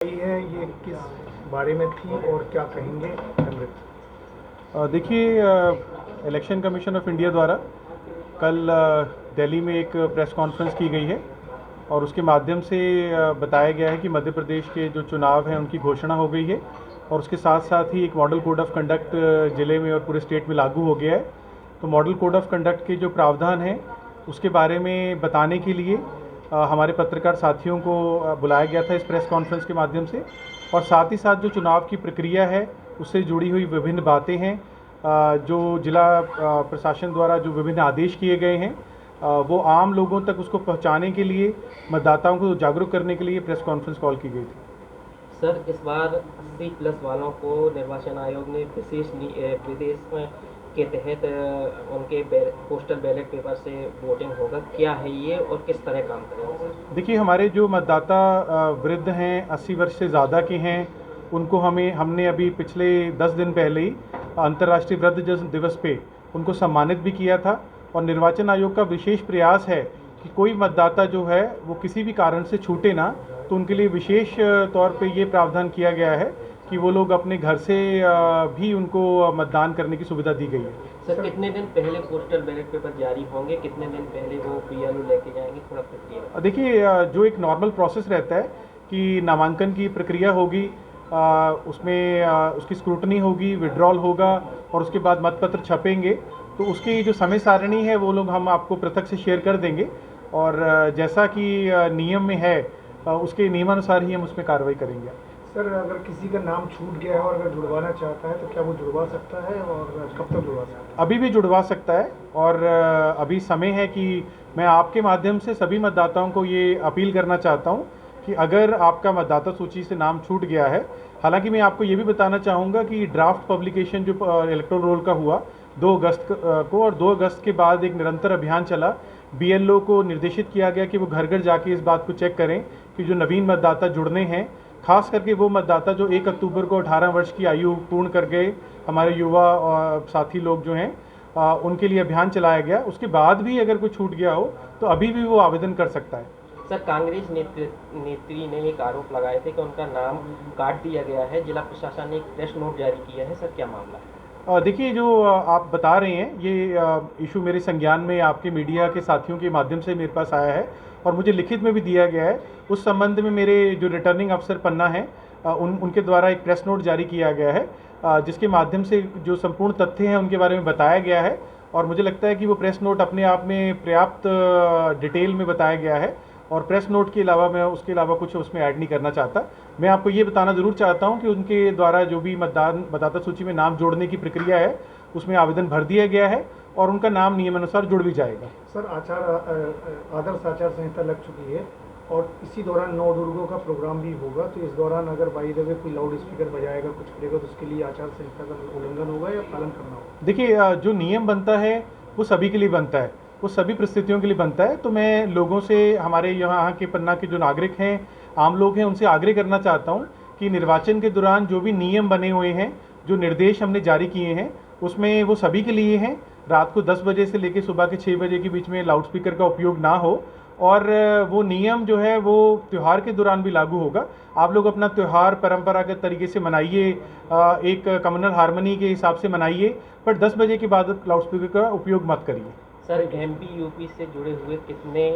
है ये किस बारे में थी और क्या कहेंगे अमृत? देखिए, इलेक्शन कमीशन ऑफ इंडिया द्वारा कल दिल्ली में एक प्रेस कॉन्फ्रेंस की गई है और उसके माध्यम से बताया गया है कि मध्य प्रदेश के जो चुनाव हैं उनकी घोषणा हो गई है और उसके साथ साथ ही एक मॉडल कोड ऑफ कंडक्ट ज़िले में और पूरे स्टेट में लागू हो गया है। तो मॉडल कोड ऑफ कंडक्ट के जो प्रावधान हैं उसके बारे में बताने के लिए हमारे पत्रकार साथियों को बुलाया गया था इस प्रेस कॉन्फ्रेंस के माध्यम से, और साथ ही साथ जो चुनाव की प्रक्रिया है उससे जुड़ी हुई विभिन्न बातें हैं, जो जिला प्रशासन द्वारा जो विभिन्न आदेश किए गए हैं वो आम लोगों तक उसको पहुंचाने के लिए, मतदाताओं को जागरूक करने के लिए प्रेस कॉन्फ्रेंस कॉल की गई थी। सर, इस बार 80+ वालों को निर्वाचन आयोग ने विशेष विदेश के तहत उनके पोस्टल बैलेट पेपर से वोटिंग होगा, क्या है ये और किस तरह काम करेगा सर? देखिए, हमारे जो मतदाता वृद्ध हैं, 80 वर्ष से ज़्यादा के हैं, उनको हमने अभी पिछले 10 दिन पहले ही अंतर्राष्ट्रीय वृद्ध दिवस पे उनको सम्मानित भी किया था। और निर्वाचन आयोग का विशेष प्रयास है कि कोई मतदाता जो है वो किसी भी कारण से छूटे ना, तो उनके लिए विशेष तौर पे ये प्रावधान किया गया है कि वो लोग अपने घर से भी उनको मतदान करने की सुविधा दी गई है। सर, कितने दिन पहले पोस्टल बैलेट पेपर जारी होंगे, कितने दिन पहले वो बीएलओ लेके जाएंगे, थोड़ा प्रक्रिया? देखिए, जो एक नॉर्मल प्रोसेस रहता है कि नामांकन की प्रक्रिया होगी, उसमें उसकी स्क्रूटनी होगी, विड्रॉल होगा और उसके बाद मतपत्र छपेंगे, तो उसकी जो समय सारणी है वो लोग हम आपको पृथक से शेयर कर देंगे और जैसा कि नियम में है उसके नियमानुसार ही हम उसमें कार्रवाई करेंगे। सर, अगर किसी का नाम छूट गया है और अगर जुड़वाना चाहता है तो क्या वो जुड़वा सकता है और कब तक जुड़वा सकता है? अभी भी जुड़वा सकता है और अभी समय है कि मैं आपके माध्यम से सभी मतदाताओं को ये अपील करना चाहता हूँ कि अगर आपका मतदाता सूची से नाम छूट गया है, हालांकि मैं आपको ये भी बताना चाहूँगा कि ड्राफ्ट पब्लिकेशन जो इलेक्टोरल रोल का हुआ 2 अगस्त को, और 2 अगस्त के बाद एक निरंतर अभियान चला। बीएलओ को निर्देशित किया गया कि वो घर घर जाके इस बात को चेक करें कि जो नवीन मतदाता जुड़ने हैं, खास करके वो मतदाता जो 1 अक्टूबर को 18 वर्ष की आयु पूर्ण कर गए, हमारे युवा साथी लोग जो हैं, उनके लिए अभियान चलाया गया। उसके बाद भी अगर कोई छूट गया हो तो अभी भी वो आवेदन कर सकता है। सर, कांग्रेस नेत्री ने एक आरोप लगाए थे कि उनका नाम काट दिया गया है, जिला प्रशासन ने एक प्रेस नोट जारी किया है, सर क्या मामला है? देखिए, जो आप बता रहे हैं ये इशू मेरे संज्ञान में आपके मीडिया के साथियों के माध्यम से मेरे पास आया है और मुझे लिखित में भी दिया गया है। उस संबंध में मेरे जो रिटर्निंग अफसर पन्ना हैं उनके द्वारा एक प्रेस नोट जारी किया गया है, जिसके माध्यम से जो संपूर्ण तथ्य हैं उनके बारे में बताया गया है और मुझे लगता है कि वो प्रेस नोट अपने आप में पर्याप्त डिटेल में बताया गया है और प्रेस नोट के अलावा मैं उसके अलावा कुछ उसमें ऐड नहीं करना चाहता। मैं आपको ये बताना ज़रूर चाहता हूँ कि उनके द्वारा जो भी मतदाता सूची में नाम जोड़ने की प्रक्रिया है उसमें आवेदन भर दिया गया है और उनका नाम नियमानुसार जुड़ भी जाएगा। सर, आदर्श आचार संहिता लग चुकी है और इसी दौरान 9 दुर्गों का प्रोग्राम भी होगा, तो इस दौरान अगर बाई द वे कोई लाउड स्पीकर बजाएगा, कुछ करेगा, तो उसके लिए आचार संहिता का उल्लंघन होगा या पालन करना होगा? देखिए, जो नियम बनता है वो सभी के लिए बनता है, वो सभी परिस्थितियों के लिए बनता है। तो मैं लोगों से, हमारे यहाँ के पन्ना के जो नागरिक हैं, आम लोग हैं, उनसे आग्रह करना चाहता हूँ कि निर्वाचन के दौरान जो भी नियम बने हुए हैं, जो निर्देश हमने जारी किए हैं, उसमें वो सभी के लिए हैं। रात को 10 बजे से लेकर सुबह के 6 बजे के बीच में लाउड स्पीकर का उपयोग ना हो और वो नियम जो है वो त्यौहार के दौरान भी लागू होगा। आप लोग अपना त्यौहार परंपरागत तरीके से मनाइए, एक कम्युनल हार्मनी के हिसाब से मनाइए, पर 10 बजे के बाद लाउड स्पीकर का उपयोग मत करिए। सर, एमपी यूपी से जुड़े हुए कितने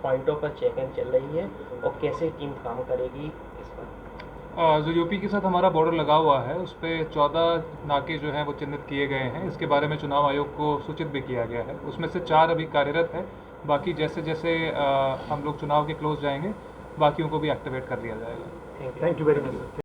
पॉइंटों पर चेकिंग चल रही है और कैसे टीम काम करेगी इस पर? जो यूपी के साथ हमारा बॉर्डर लगा हुआ है उस पर 14 नाके जो हैं वो चिन्हित किए गए हैं। इसके बारे में चुनाव आयोग को सूचित भी किया गया है। उसमें से 4 अभी कार्यरत है, बाकी जैसे जैसे हम लोग चुनाव के क्लोज जाएंगे बाकियों को भी एक्टिवेट कर लिया जाएगा। Thank you very much.